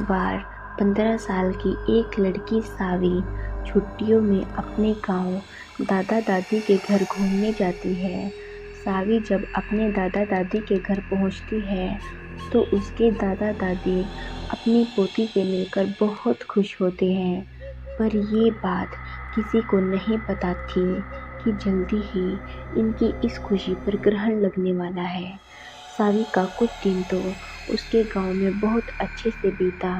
बार 15 साल की एक लड़की सावी छुट्टियों में अपने गांव दादा दादी के घर घूमने जाती है। सावी जब अपने दादा दादी के घर पहुंचती है तो उसके दादा दादी अपनी पोती से मिलकर बहुत खुश होते हैं। पर ये बात किसी को नहीं पता थी कि जल्दी ही इनकी इस खुशी पर ग्रहण लगने वाला है। सावी का कुछ दिन तो उसके गांव में बहुत अच्छे से बीता।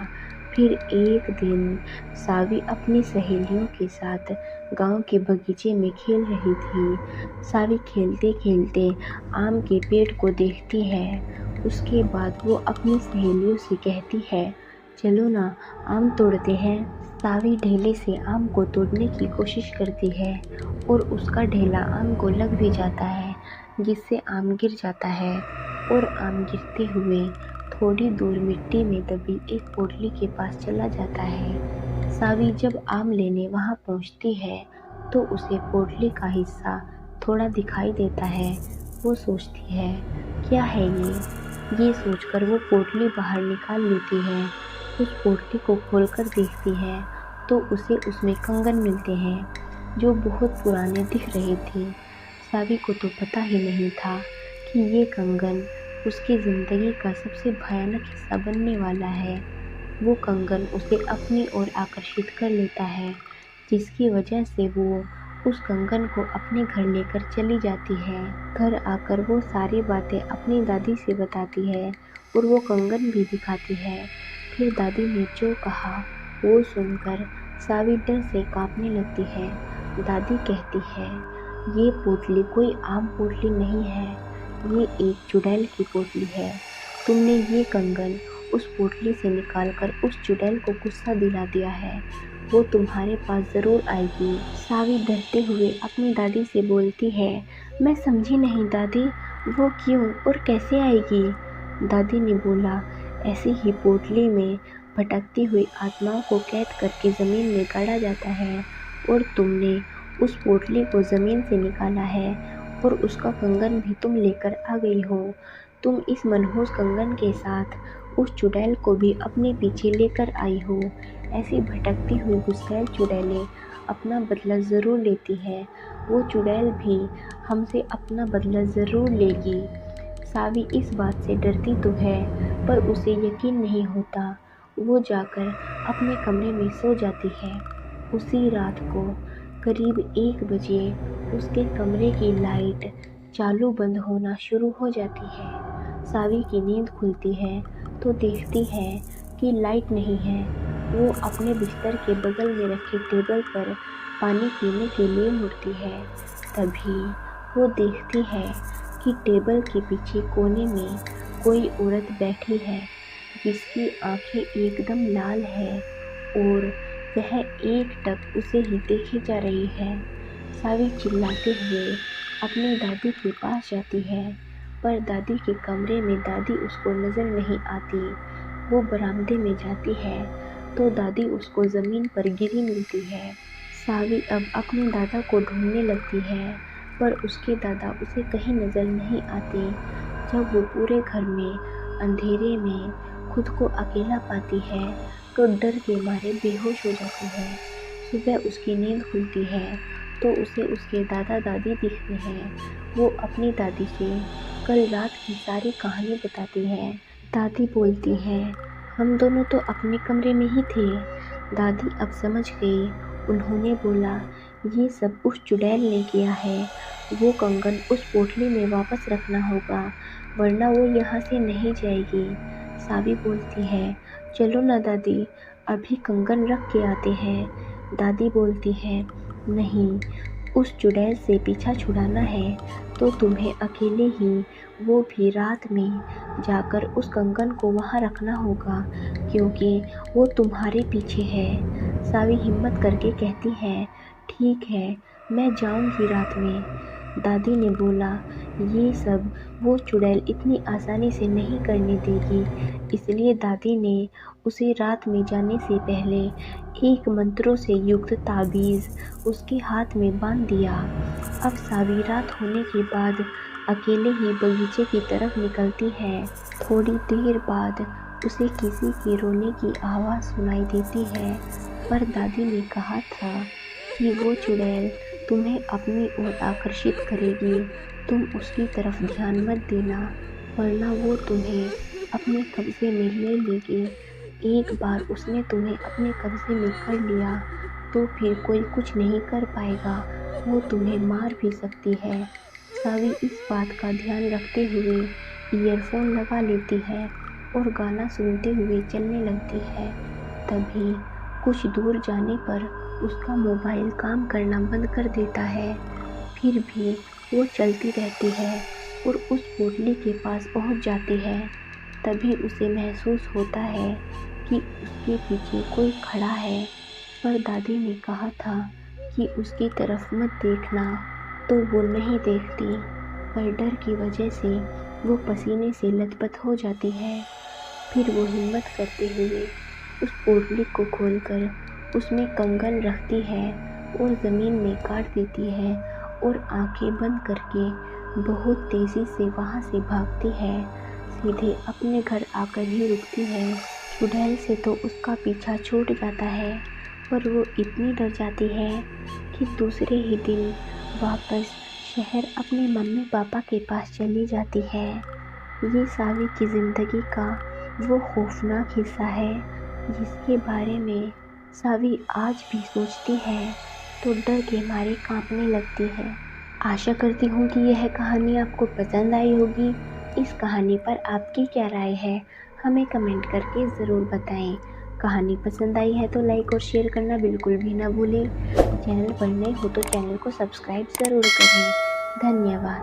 फिर एक दिन सावी अपनी सहेलियों के साथ गांव के बगीचे में खेल रही थी। सावी खेलते खेलते आम के पेड़ को देखती है। उसके बाद वो अपनी सहेलियों से कहती है, चलो ना आम तोड़ते हैं। सावी ढेले से आम को तोड़ने की कोशिश करती है और उसका ढेला आम को लग भी जाता है, जिससे आम गिर जाता है और आम गिरते हुए थोड़ी दूर मिट्टी में दबी एक पोटली के पास चला जाता है। सावी जब आम लेने वहां पहुंचती है तो उसे पोटली का हिस्सा थोड़ा दिखाई देता है। वो सोचती है, क्या है ये सोचकर वो पोटली बाहर निकाल लेती है। उस पोटली को खोलकर देखती है तो उसे उसमें कंगन मिलते हैं जो बहुत पुराने दिख रहे थे। सावी को तो पता ही नहीं था कि ये कंगन उसकी ज़िंदगी का सबसे भयानक हिस्सा बनने वाला है। वो कंगन उसे अपनी ओर आकर्षित कर लेता है, जिसकी वजह से वो उस कंगन को अपने घर लेकर चली जाती है। घर आकर वो सारी बातें अपनी दादी से बताती है और वो कंगन भी दिखाती है। फिर दादी ने जो कहा वो सुनकर सावी डर से कांपने लगती है। दादी कहती है, ये पोटली कोई आम पोटली नहीं है, ये एक चुड़ैल की पोटली है। तुमने ये कंगन उस पोटली से निकालकर उस चुड़ैल को गुस्सा दिला दिया है। वो तुम्हारे पास ज़रूर आएगी। सावी डरते हुए अपनी दादी से बोलती है, मैं समझी नहीं दादी, वो क्यों और कैसे आएगी? दादी ने बोला, ऐसी ही पोटली में भटकती हुई आत्माओं को कैद करके ज़मीन में गाड़ा जाता है और तुमने उस पोटली को ज़मीन से निकाला है और उसका कंगन भी तुम लेकर आ गई हो। तुम इस मनहूस कंगन के साथ उस चुड़ैल को भी अपने पीछे लेकर आई हो। ऐसी भटकती हुई गुस्सैल चुड़ैलें अपना बदला ज़रूर लेती है। वो चुड़ैल भी हमसे अपना बदला ज़रूर लेगी। सावी इस बात से डरती तो है पर उसे यकीन नहीं होता। वो जाकर अपने कमरे में सो जाती है। उसी रात को करीब 1 बजे उसके कमरे की लाइट चालू बंद होना शुरू हो जाती है। सावी की नींद खुलती है तो देखती है कि लाइट नहीं है। वो अपने बिस्तर के बगल में रखे टेबल पर पानी पीने के लिए मुड़ती है। तभी वो देखती है कि टेबल के पीछे कोने में कोई औरत बैठी है, जिसकी आंखें एकदम लाल है और वह एकटक उसे ही देखे जा रही है। सावी चिल्लाते हुए अपनी दादी के पास जाती है, पर दादी के कमरे में दादी उसको नज़र नहीं आती। वो बरामदे में जाती है तो दादी उसको ज़मीन पर गिरी मिलती है। सावी अब अपने दादा को ढूंढने लगती है, पर उसके दादा उसे कहीं नज़र नहीं आते। जब वो पूरे घर में अंधेरे में खुद को अकेला पाती है तो डर के मारे बेहोश हो जाती है। सुबह उसकी नींद खुलती है तो उसे उसके दादा दादी दिखते हैं। वो अपनी दादी से कल रात की सारी कहानी बताती है। दादी बोलती है, हम दोनों तो अपने कमरे में ही थे। दादी अब समझ गई। उन्होंने बोला, ये सब उस चुड़ैल ने किया है। वो कंगन उस पोटली में वापस रखना होगा, वरना वो यहाँ से नहीं जाएगी। सावी बोलती है, चलो ना दादी, अभी कंगन रख के आते हैं। दादी बोलती है, नहीं, उस चुड़ैल से पीछा छुड़ाना है तो तुम्हें अकेले ही, वो भी रात में जाकर उस कंगन को वहाँ रखना होगा, क्योंकि वो तुम्हारे पीछे है। सावी हिम्मत करके कहती है, ठीक है, मैं जाऊंगी रात में। दादी ने बोला, ये सब वो चुड़ैल इतनी आसानी से नहीं करने देगी। इसलिए दादी ने उसे रात में जाने से पहले एक मंत्रों से युक्त ताबीज़ उसके हाथ में बांध दिया। अब सावी रात होने के बाद अकेले ही बगीचे की तरफ निकलती है। थोड़ी देर बाद उसे किसी के रोने की आवाज़ सुनाई देती है। पर दादी ने कहा था कि वो चुड़ैल तुम्हें अपनी ओर आकर्षित करेगी, तुम उसकी तरफ ध्यान मत देना, वरना वो तुम्हें अपने कब्ज़े में ले लेगी। एक बार उसने तुम्हें अपने कब्ज़े में कर लिया तो फिर कोई कुछ नहीं कर पाएगा, वो तुम्हें मार भी सकती है। सावी इस बात का ध्यान रखते हुए ईयरफ़ोन लगा लेती है और गाना सुनते हुए चलने लगती है। तभी कुछ दूर जाने पर उसका मोबाइल काम करना बंद कर देता है। फिर भी वो चलती रहती है और उस पोटली के पास पहुंच जाती है। तभी उसे महसूस होता है कि उसके पीछे कोई खड़ा है। पर दादी ने कहा था कि उसकी तरफ मत देखना, तो वो नहीं देखती। पर डर की वजह से वो पसीने से लथपथ हो जाती है। फिर वो हिम्मत करते हुए उस पोटली को खोलकर उसमें कंगन रखती है और ज़मीन में गाड़ देती है और आंखें बंद करके बहुत तेज़ी से वहाँ से भागती है। सीधे अपने घर आकर ही रुकती है। चुड़ैल से तो उसका पीछा छूट जाता है, पर वो इतनी डर जाती है कि दूसरे ही दिन वापस शहर अपने मम्मी पापा के पास चली जाती है। ये सावी की ज़िंदगी का वो खौफनाक हिस्सा है जिसके बारे में सावी आज भी सोचती है तो डर के मारे कांपने लगती है। आशा करती हूँ कि यह कहानी आपको पसंद आई होगी। इस कहानी पर आपकी क्या राय है, हमें कमेंट करके ज़रूर बताएं। कहानी पसंद आई है तो लाइक और शेयर करना बिल्कुल भी ना भूलें। चैनल पर नए हो तो चैनल को सब्सक्राइब ज़रूर करें। धन्यवाद।